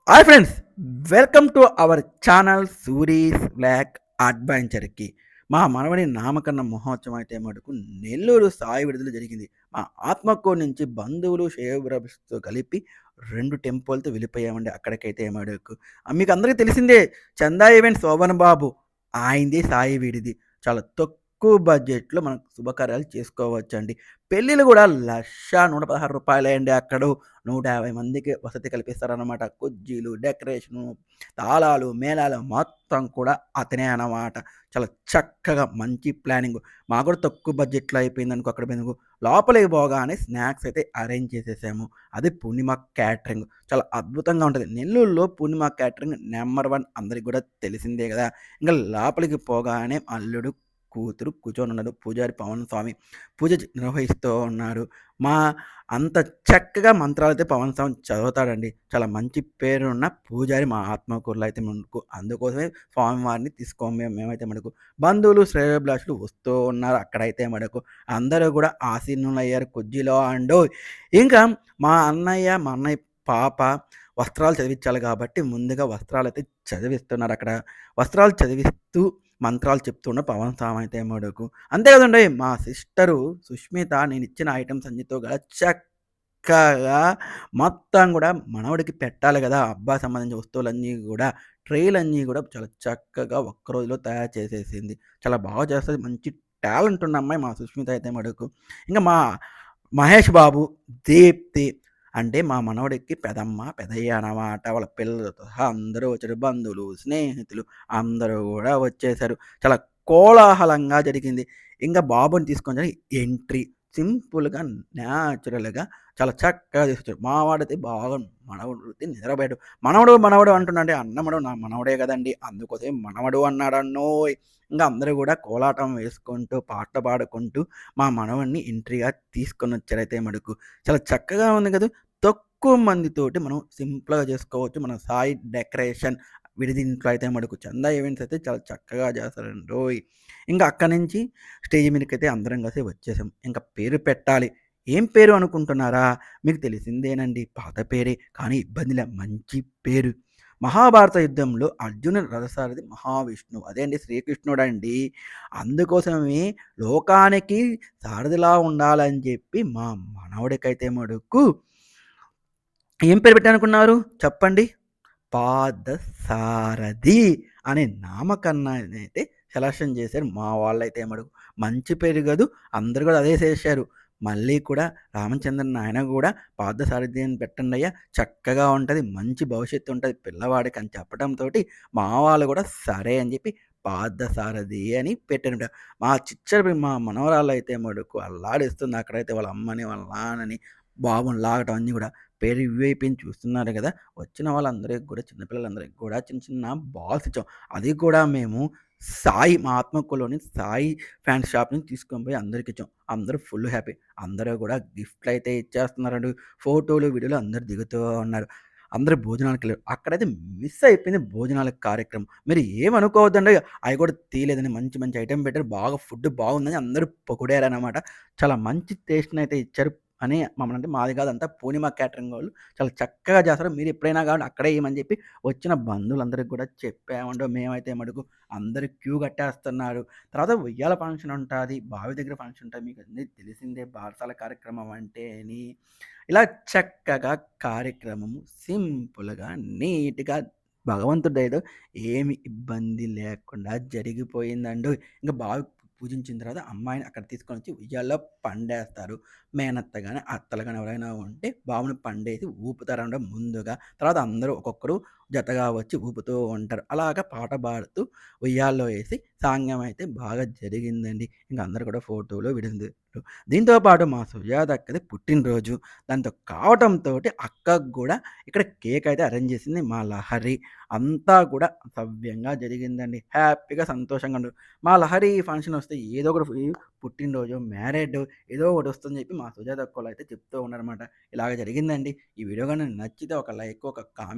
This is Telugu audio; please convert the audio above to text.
Hi friends, welcome to our channel Suri's blog అడ్వెంచర్కి. మా మనవడి నామకరణ మహోత్సవం అయితే మటుకు నెల్లూరు సాయి విడుదల జరిగింది. మా ఆత్మకూరు నుంచి బంధువులు శ్రేయోభిలాషులతో కలిపి 2 టెంపోలతో వెళ్ళిపోయామండి అక్కడికైతే మటుకు. మీకు అందరికీ తెలిసిందే, చందా ఈవెంట్ శోభన్ బాబు ఆయనది సాయి వీడిది. చాలా తక్కువ బడ్జెట్‌లో మనం శుభకార్యాలు చేసుకోవచ్చండి. పెళ్ళిళ్ళు కూడా రూ. 1,116 అండి అక్కడ. 150 మందికి వసతి కల్పిస్తారనమాట. కుర్చీలు, డెకరేషను, తాళాలు, మేళాలు మొత్తం కూడా అతనే అనమాట. చాలా చక్కగా మంచి ప్లానింగు. మాకు కూడా తక్కువ బడ్జెట్‌లో అయిపోయిందనుకో అక్కడ పోయినందుకు. లోపలికి పోగానే స్నాక్స్ అయితే అరేంజ్ చేసేసాము. అది పూర్ణిమ క్యాటరింగ్. చాలా అద్భుతంగా ఉంటది. నెల్లూరులో పూర్ణిమ క్యాటరింగ్ నంబర్ 1 అందరికి కూడా తెలిసిందే గదా! ఇంక లోపలికి పోగానే అల్లుడు, కూతురు కూర్చొనున్నారు. పూజారి పవన్ స్వామి పూజ నిర్వహిస్తూ ఉన్నారు. మా అంత చక్కగా మంత్రాలైతే పవన్ స్వామి చదువుతాడండి. చాలా మంచి పేరున్న పూజారి మా ఆత్మకూరులో అయితే మనకు. అందుకోసమే స్వామివారిని మేమైతే మటుకు. బంధువులు, శ్రేయోభిలాషులు వస్తూ ఉన్నారు అక్కడైతే మటుకు. అందరూ కూడా ఆసీనులయ్యారు కుర్చీలో అండోయ్! ఇంకా మా అన్నయ్య పాప వస్త్రాలు చదివించాలి కాబట్టి ముందుగా వస్త్రాలైతే చదివిస్తున్నారక్కడ. వస్త్రాలు చదివిస్తూ మంత్రాలు చెప్తున్న పవన్ స్వామి అయితే మటుకు. అంతే కదండీ! మా సిస్టరు సుష్మిత నేనిచ్చిన ఐటెమ్స్ అన్నితో గల చక్కగా మొత్తం గూడా మనవడికి పెట్టాలి గదా! అబ్బాయికి సంబంధించిన వస్తువులన్నీ గూడా, ట్రేలన్నీ గూడా చాలా చక్కగా ఒక్క రోజులో తయారు చేసేసింది. చాలా బాగా చేస్తది. మంచి టాలెంట్ ఉన్న అమ్మాయి మా సుష్మిత అయితే మటుకు. ఇంక మా మహేష్ బాబు, దీప్తి అంటే మా మనవడికి పెదమ్మ, పెదయ్య అనమాట. వాళ్ళ పిల్లలతో సహా అందరూ వచ్చారు. బంధువులు, స్నేహితులు అందరూ గూడా వచ్చేసారు. చాలా కోలాహలంగా జరిగింది. ఇంక బాబుని తీసుకొని ఎంట్రీ సింపుల్‌గా, న్యాచురల్‌గా చాలా చక్కగా తీసుకొచ్చారు. మా వాడైతే బాగా మనవడైతే నిద్రపోయాడు. మనవడు, మనవడు అంటున్నాడే అన్నమడు నా మనవడే గదండీ! అందుకోసమే మనవడు అన్నాడన్నోయ్! ఇంగ అందరూ గూడా కోలాటం వేసుకుంటూ, పాటలు పాడుకుంటూ మా మనవడిని ఎంట్రీగా తీసుకొనొచ్చారైతే మటుకు. చాలా చక్కగా ఉంది గదు. తక్కువ మందితోటి మనం సింపుల్‌గా చేసుకోవచ్చు. మన సాయి డెకరేషన్ విడిది ఇంట్లో అయితే మటుకు చందా ఈవెంట్స్ అయితే చాలా చక్కగా చేస్తారండోయ్! ఇంక అక్కడి నుంచి స్టేజ్ మీదకైతే అందరం కలిసి వచ్చేసాం. ఇంక పేరు పెట్టాలి. ఏం పేరు అనుకుంటున్నారా? మీకు తెలిసిందేనండి. పాత పేరే. కానీ ఇబ్బందిలే మంచి పేరు. మహాభారత యుద్ధంలో అర్జునుడి రథసారథి మహావిష్ణువు. అదే అండి శ్రీకృష్ణుడండి. అందుకోసమే లోకానికి సారథిలా ఉండాలని చెప్పి మా మనవడికైతే మటుకు ఏం పేరు పెట్టాననుకున్నారు? చెప్పండి. పాదసారథి అనే నామకరణాన్నయితే సెలక్షన్ చేశారు మా వాళ్ళైతే మటుకు. మంచి పేరు గదూ! అందరూ గూడా అదే చేశారు. మళ్ళీ కూడా రామచంద్రన్ ఆయన గూడా పార్థసారథి అని పెట్టండయ్యా చక్కగా ఉంటది. మంచి భవిష్యత్తు ఉంటది పిల్లవాడికి అని చెప్పడంతోటి మా వాళ్ళు గూడా సరే అని జెప్పి పార్థసారథి అని పెట్టారంట. మా మనవరాలైతే మటుకు అల్లాడిస్తుంది అక్కడైతే వాళ్ళ అమ్మని, వాళ్ళ నాన్నని, బాబుని లాగటం అన్నీ గూడా. పేరు ఇవైపోయింది చూస్తున్నారు గదా! వచ్చిన వాళ్ళందరికి గూడా చిన్న పిల్లలందరికి గూడా చిన్న చిన్న బాల్స్ ఇచ్చాం. అది కూడా మేము మా ఆత్మకూరులోని సాయి ఫ్యాన్స్ షాప్ నుంచి తీసుకొని పోయి అందరికిచ్చాం. అందరూ ఫుల్ హ్యాపీ. అందరూ గూడా గిఫ్ట్‌లయితే ఇచ్చేస్తున్నారండి. ఫోటోలు, వీడియోలు అందరూ దిగుతూ ఉన్నారు. అందరూ భోజనానికెళ్లారు. అక్కడైతే మిస్ అయిపోయింది భోజనాల కార్యక్రమం. మీరు ఏమనుకోవద్దండి. అయి కూడా తీయలేదని మంచి మంచి ఐటెమ్ పెట్టారు. బాగా ఫుడ్ బాగుందని అందరూ పొగిడారనమాట. చాలా మంచి టేస్ట్‌నయితే ఇచ్చారు అని మమ్మల్ని అంటే మాది కాదంతా పూర్ణిమ క్యాటరింగ్ వాళ్ళు చాలా చక్కగా చేస్తారు. మీరు ఎప్పుడైనా కావాలంటే అక్కడే ఇయ్యమని చెప్పి వచ్చిన బంధువులందరికి కూడా చెప్పామండి. మేమైతే మటుకు అందరూ క్యూ కట్టేస్తున్నారు. తర్వాత ఉయ్యాల ఫంక్షన్ ఉంటాది. బావి దగ్గర ఫంక్షన్ ఉంటది. మీకు అన్నీ తెలిసిందే బారసాల కార్యక్రమం అంటేని. ఇలా చక్కగా కార్యక్రమము సింపుల్‌గా, నీట్‌గా భగవంతుడి దయతో ఏమి ఇబ్బంది లేకుండా జరిగిపోయిందండోయ్! ఇంక బావి పూజించిన తర్వాత అమ్మాయిని అక్కడ తీసుకొనొచ్చి ఉయ్యాల్లో పండేస్తారు. మేనత్త గాని, అత్తలు గాని ఎవరైనా ఉంటే బాబుని పండేసి ఊపుతారనమాట ముందుగా. తర్వాత అందరూ ఒక్కొక్కరు జతగా వచ్చి ఊపుతూ ఉంటారు. అలాగా పాట పాడుతూ ఉయ్యాల్లో ఏసి సాంగ్యం అయితే బాగా జరిగిందండి. ఇంక అందరూ కూడా ఫోటోలు, వీడియోలు దీంతో పాటు మా సుజాత అక్కది పుట్టినరోజు. దాంతో కావటంతోటి అక్కకి గూడా ఇక్కడ కేక్ అయితే అరేంజ్ చేసింది మా లహరి. అంతా కూడా సవ్యంగా జరిగిందండి. హ్యాపీగా, సంతోషంగా మా లహరి ఫంక్షన్ వస్తే ఏదో ఒకటి పుట్టినరోజు, మ్యారేడ్ ఏదో ఒకటి వస్తుందని చెప్పి మా సుజాత అక్కోళ్ళైతే చెప్తూ ఉన్నారనమాట. ఇలాగ జరిగిందండి. ఈ వీడియో గాని నచ్చితే ఒక లైక్, ఒక కామెంట్